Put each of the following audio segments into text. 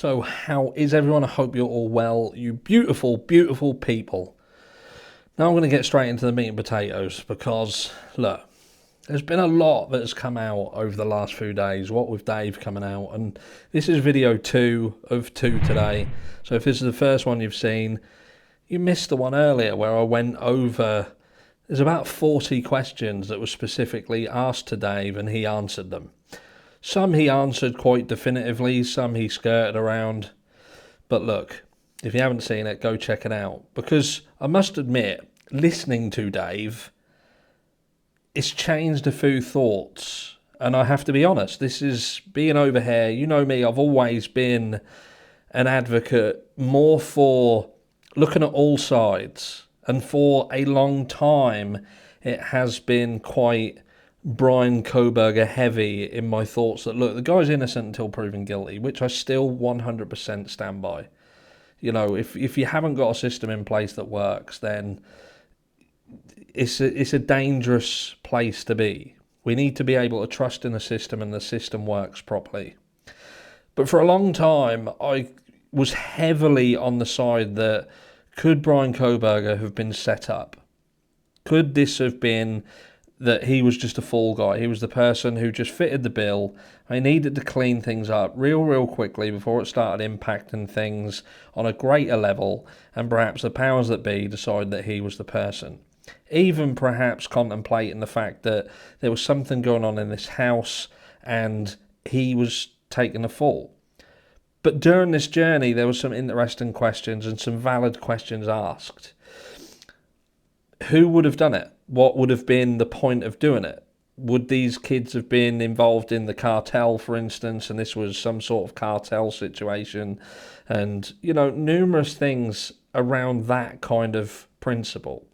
So how is everyone? I hope you're all well, you beautiful, beautiful people. Now I'm going to get straight into the meat and potatoes because, look, there's been a lot that has come out over the last few days, what with Dave coming out, and this is video 2 of 2 today. So if this is the first one you've seen, you missed the one earlier where I went over, there's about 40 questions that were specifically asked to Dave and he answered them. Some he answered quite definitively, some he skirted around. But look, if you haven't seen it, go check it out. Because I must admit, listening to Dave, it's changed a few thoughts. And I have to be honest, this is being over here. You know me, I've always been an advocate more for looking at all sides. And for a long time, it has been quite Brian Koberger heavy in my thoughts that, look, the guy's innocent until proven guilty, which I still 100% stand by. You know, if you haven't got a system in place that works, then it's a dangerous place to be. We need to be able to trust in the system and the system works properly. But for a long time, I was heavily on the side that could Brian Koberger have been set up? Could this have been that he was just a fall guy? He was the person who just fitted the bill. I needed to clean things up real quickly before it started impacting things on a greater level, and perhaps the powers that be decide that he was the person. Even perhaps contemplating the fact that there was something going on in this house and he was taking the fall. But during this journey, there were some interesting questions and some valid questions asked. Who would have done it? What would have been the point of doing it? Would these kids have been involved in the cartel, for instance, and this was some sort of cartel situation? And, you know, numerous things around that kind of principle.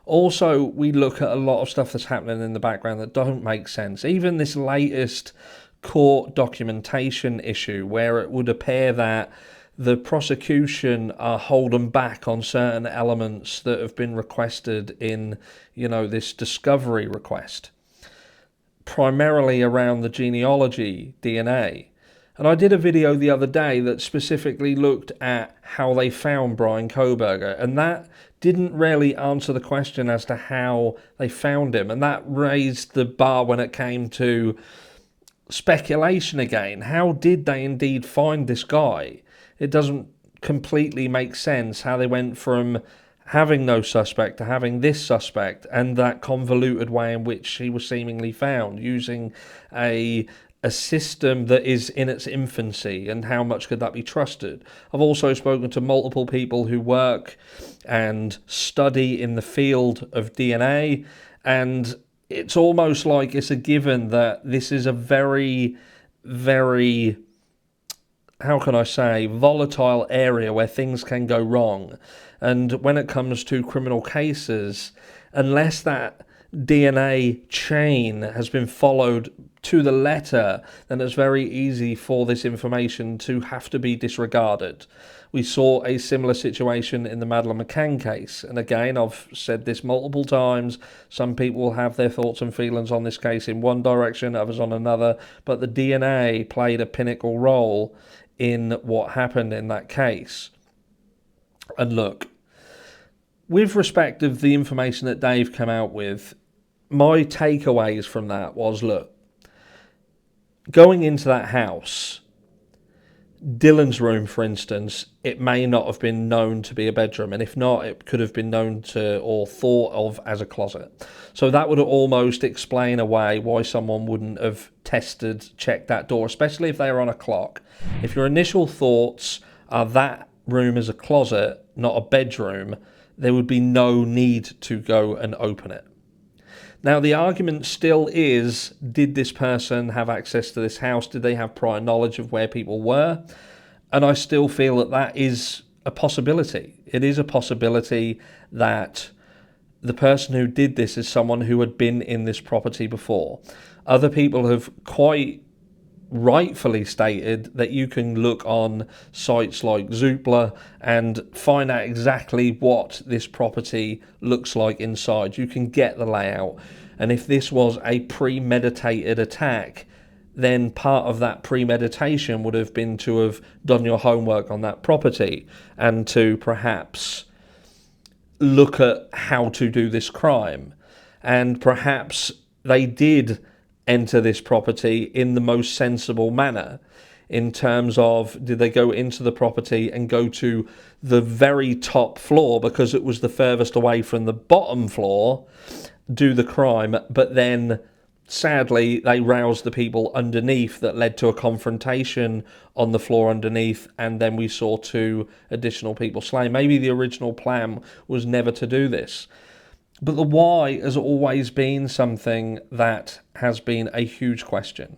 Also, we look at a lot of stuff that's happening in the background that don't make sense. Even this latest court documentation issue where it would appear that the prosecution are holding back on certain elements that have been requested in, you know, this discovery request, primarily around the genealogy, DNA. And I did a video the other day that specifically looked at how they found Brian Koberger, and that didn't really answer the question as to how they found him, and that raised the bar when it came to speculation again. How did they indeed find this guy? It doesn't completely make sense how they went from having no suspect to having this suspect, and that convoluted way in which he was seemingly found, using a system that is in its infancy, and how much could that be trusted. I've also spoken to multiple people who work and study in the field of DNA, and it's almost like it's a given that this is a very, very, how can I say, volatile area where things can go wrong. And when it comes to criminal cases, unless that DNA chain has been followed to the letter, then it's very easy for this information to have to be disregarded. We saw a similar situation in the Madeleine McCann case. And again, I've said this multiple times. Some people will have their thoughts and feelings on this case in one direction, others on another. But the DNA played a pinnacle role in what happened in that case. And look, with respect of the information that Dave came out with, my takeaways from that was, look, going into that house, Dylan's room, for instance, it may not have been known to be a bedroom, and if not, it could have been known to or thought of as a closet. So that would almost explain away why someone wouldn't have checked that door, especially if they were on a clock. If your initial thoughts are that room is a closet, not a bedroom, there would be no need to go and open it. Now, the argument still is, did this person have access to this house? Did they have prior knowledge of where people were? And I still feel that that is a possibility. It is a possibility that the person who did this is someone who had been in this property before. Other people have quite rightfully stated that you can look on sites like Zoopla and find out exactly what this property looks like inside. You can get the layout, and if this was a premeditated attack, then part of that premeditation would have been to have done your homework on that property and to perhaps look at how to do this crime. And perhaps they did enter this property in the most sensible manner, in terms of, did they go into the property and go to the very top floor because it was the furthest away from the bottom floor, do the crime, but then sadly they roused the people underneath that led to a confrontation on the floor underneath, and then we saw 2 additional people slain. Maybe the original plan was never to do this. But the why has always been something that has been a huge question.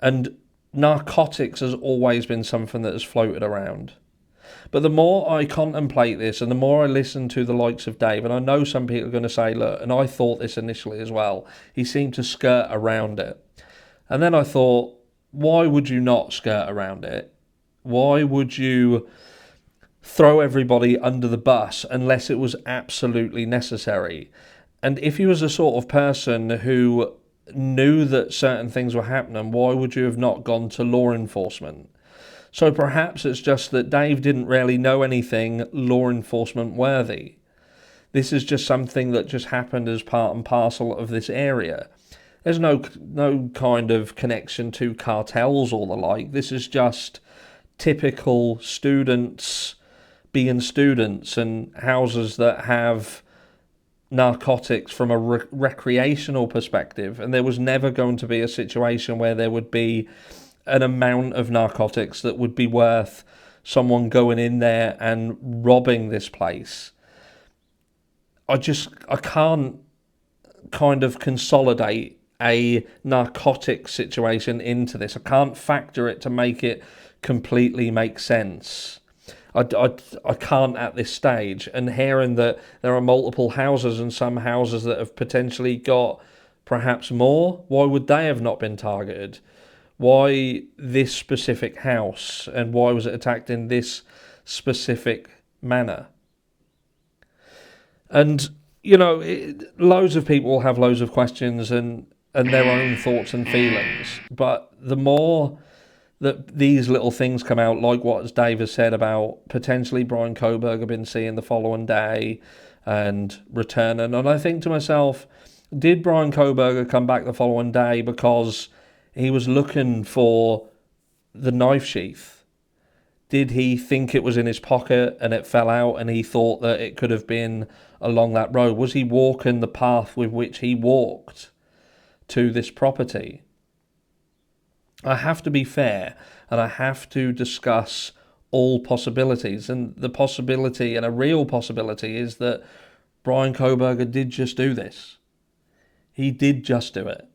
And narcotics has always been something that has floated around. But the more I contemplate this and the more I listen to the likes of Dave, and I know some people are going to say, look, and I thought this initially as well, he seemed to skirt around it. And then I thought, why would you not skirt around it? Why would you throw everybody under the bus unless it was absolutely necessary? And if you was a sort of person who knew that certain things were happening, why would you have not gone to law enforcement? So perhaps it's just that Dave didn't really know anything law enforcement worthy. This is just something that just happened as part and parcel of this area. There's no kind of connection to cartels or the like. This is just typical students being students, and houses that have narcotics from a recreational perspective. And there was never going to be a situation where there would be an amount of narcotics that would be worth someone going in there and robbing this place. I can't kind of consolidate a narcotic situation into this. I can't factor it to make it completely make sense. I can't at this stage. And hearing that there are multiple houses and some houses that have potentially got perhaps more, why would they have not been targeted? Why this specific house, and why was it attacked in this specific manner? And, loads of people will have loads of questions and their own thoughts and feelings. But the more that these little things come out, like what Dave has said about potentially Brian Koberger been seen the following day and returning, and I think to myself, did Brian Koberger come back the following day because he was looking for the knife sheath? Did he think it was in his pocket and it fell out and he thought that it could have been along that road? Was he walking the path with which he walked to this property? I have to be fair and I have to discuss all possibilities. And the possibility, and a real possibility, is that Brian Koberger did just do this. He did just do it.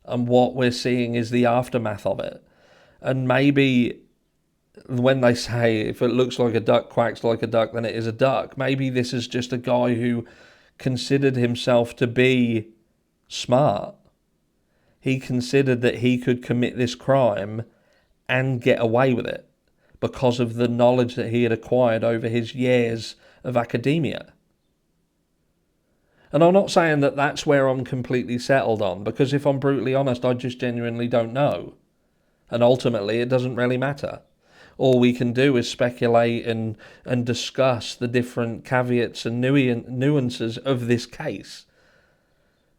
And what we're seeing is the aftermath of it. And maybe when they say, if it looks like a duck, quacks like a duck, then it is a duck, maybe this is just a guy who considered himself to be smart. He considered that he could commit this crime and get away with it because of the knowledge that he had acquired over his years of academia. And I'm not saying that that's where I'm completely settled on, because if I'm brutally honest, I just genuinely don't know. And ultimately, it doesn't really matter. All we can do is speculate and discuss the different caveats and nuances of this case.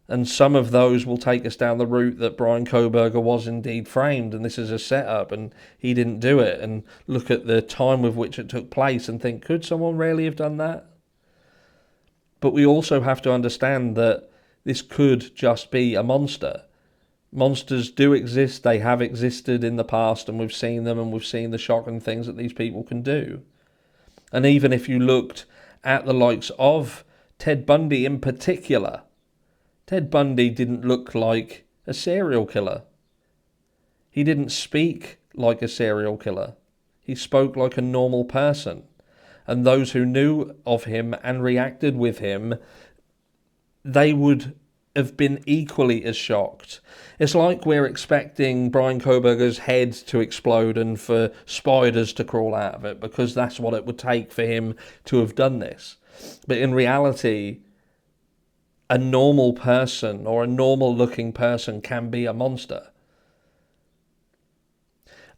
And some of those will take us down the route that Brian Koberger was indeed framed, and this is a setup, and he didn't do it, and look at the time with which it took place and think, could someone really have done that? But we also have to understand that this could just be a monster. Monsters do exist, they have existed in the past, and we've seen them, and we've seen the shocking things that these people can do. And even if you looked at the likes of Ted Bundy in particular, Ted Bundy didn't look like a serial killer. He didn't speak like a serial killer. He spoke like a normal person. And those who knew of him and reacted with him, they would have been equally as shocked. It's like we're expecting Brian Koberger's head to explode and for spiders to crawl out of it, because that's what it would take for him to have done this. But in reality, a normal person or a normal looking person can be a monster.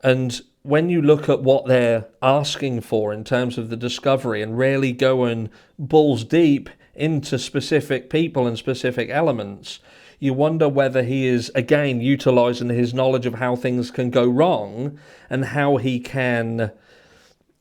And when you look at what they're asking for in terms of the discovery and really going balls deep into specific people and specific elements, you wonder whether he is, again, utilising his knowledge of how things can go wrong and how he can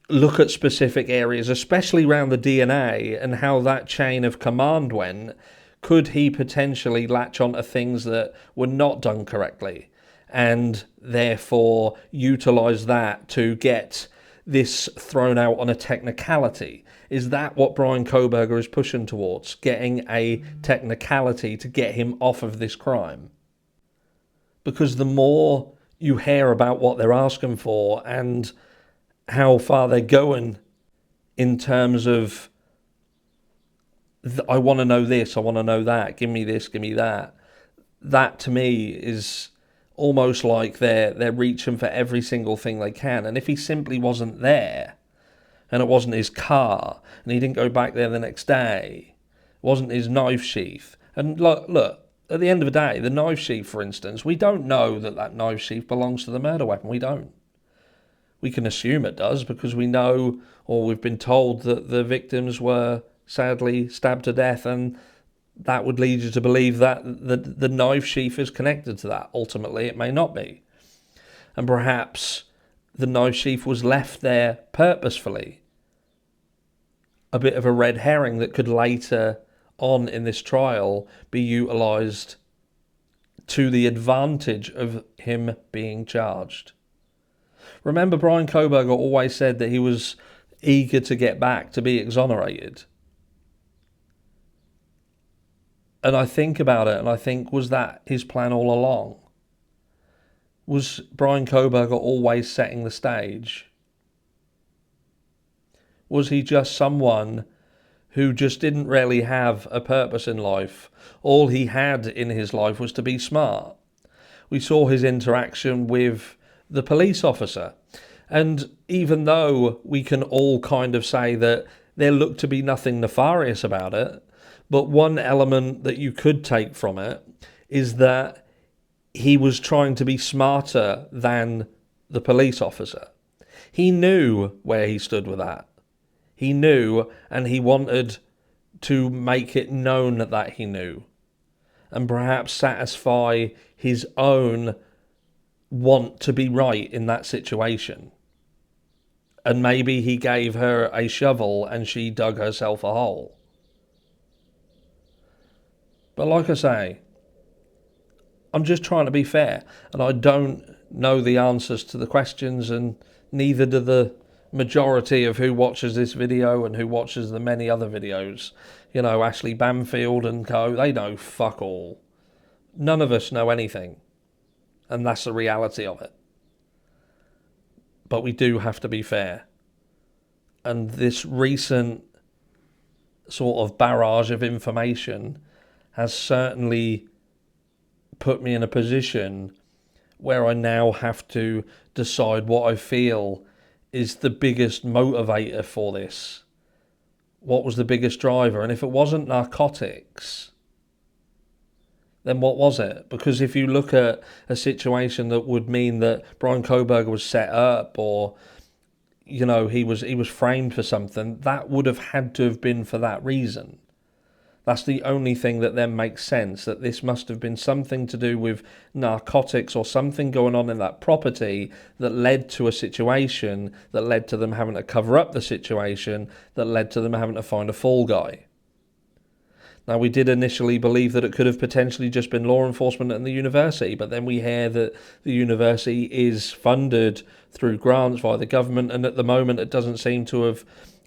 look at specific areas, especially around the DNA and how that chain of command went. Could he potentially latch on to things that were not done correctly and therefore utilise that to get this thrown out on a technicality? Is that what Brian Kohberger is pushing towards? Getting a technicality to get him off of this crime? Because the more you hear about what they're asking for and how far they're going in terms of, I want to know this, I want to know that, give me this, give me that. That to me is almost like they're reaching for every single thing they can. And if he simply wasn't there, and it wasn't his car, and he didn't go back there the next day, it wasn't his knife sheath. And look, at the end of the day, the knife sheath, for instance, we don't know that that knife sheath belongs to the murder weapon. We don't. We can assume it does because we know, or we've been told, that the victims were sadly stabbed to death, and that would lead you to believe that the knife sheath is connected to that. Ultimately, it may not be. And perhaps the knife sheath was left there purposefully. A bit of a red herring that could later on in this trial be utilised to the advantage of him being charged. Remember, Brian Kohberger always said that he was eager to get back, to be exonerated. And I think about it and I think, was that his plan all along? Was Brian Kohberger always setting the stage? Was he just someone who just didn't really have a purpose in life? All he had in his life was to be smart. We saw his interaction with the police officer. And even though we can all kind of say that there looked to be nothing nefarious about it, but one element that you could take from it is that he was trying to be smarter than the police officer. He knew where he stood with that. He knew, and he wanted to make it known that he knew, and perhaps satisfy his own want to be right in that situation. And maybe he gave her a shovel and she dug herself a hole. But like I say, I'm just trying to be fair, and I don't know the answers to the questions, and neither do the majority of who watches this video and who watches the many other videos. You know, Ashley Bamfield and co, they know fuck all. None of us know anything. And that's the reality of it. But we do have to be fair. And this recent sort of barrage of information has certainly put me in a position where I now have to decide what I feel is the biggest motivator for this. What was the biggest driver? And if it wasn't narcotics, then what was it? Because if you look at a situation that would mean that Brian Kohberger was set up, or, you know, he was framed for something, that would have had to have been for that reason. That's the only thing that then makes sense, that this must have been something to do with narcotics or something going on in that property that led to a situation that led to them having to cover up the situation, that led to them having to find a fall guy. Now, we did initially believe that it could have potentially just been law enforcement and the university, but then we hear that the university is funded through grants by the government, and at the moment it doesn't seem to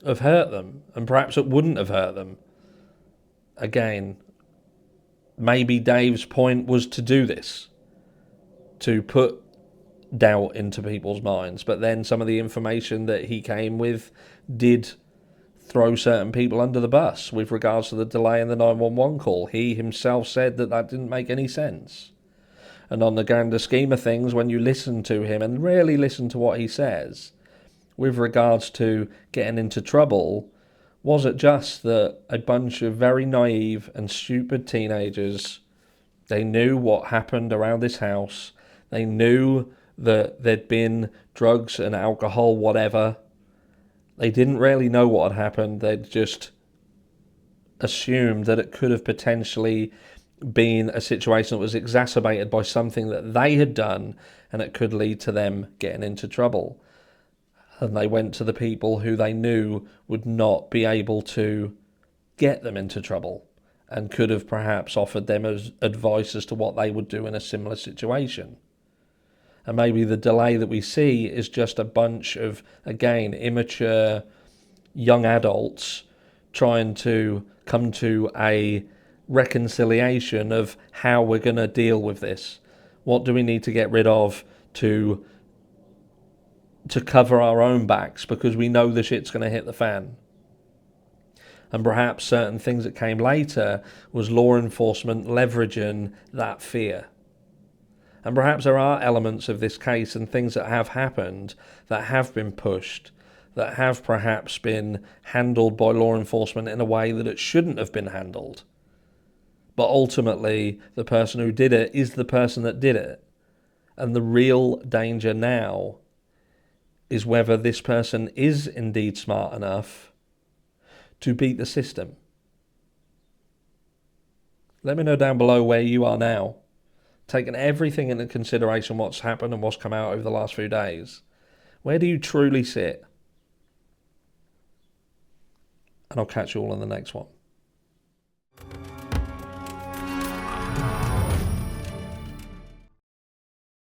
have hurt them, and perhaps it wouldn't have hurt them. Again, maybe Dave's point was to do this, to put doubt into people's minds, but then some of the information that he came with did throw certain people under the bus with regards to the delay in the 911 call. He himself said that didn't make any sense. And on the grander scheme of things, when you listen to him and really listen to what he says with regards to getting into trouble, was it just that a bunch of very naive and stupid teenagers, they knew what happened around this house, they knew that there'd been drugs and alcohol, whatever. They didn't really know what had happened. They'd just assumed that it could have potentially been a situation that was exacerbated by something that they had done, and it could lead to them getting into trouble. And they went to the people who they knew would not be able to get them into trouble, and could have perhaps offered them as advice as to what they would do in a similar situation. And maybe the delay that we see is just a bunch of, again, immature young adults trying to come to a reconciliation of how we're going to deal with this. What do we need to get rid of to cover our own backs, because we know the shit's going to hit the fan. And perhaps certain things that came later was law enforcement leveraging that fear. And perhaps there are elements of this case and things that have happened that have been pushed, that have perhaps been handled by law enforcement in a way that it shouldn't have been handled. But ultimately, the person who did it is the person that did it. And the real danger now is whether this person is indeed smart enough to beat the system. Let me know down below where you are now, taking everything into consideration, what's happened and what's come out over the last few days. Where do you truly sit? And I'll catch you all in the next one.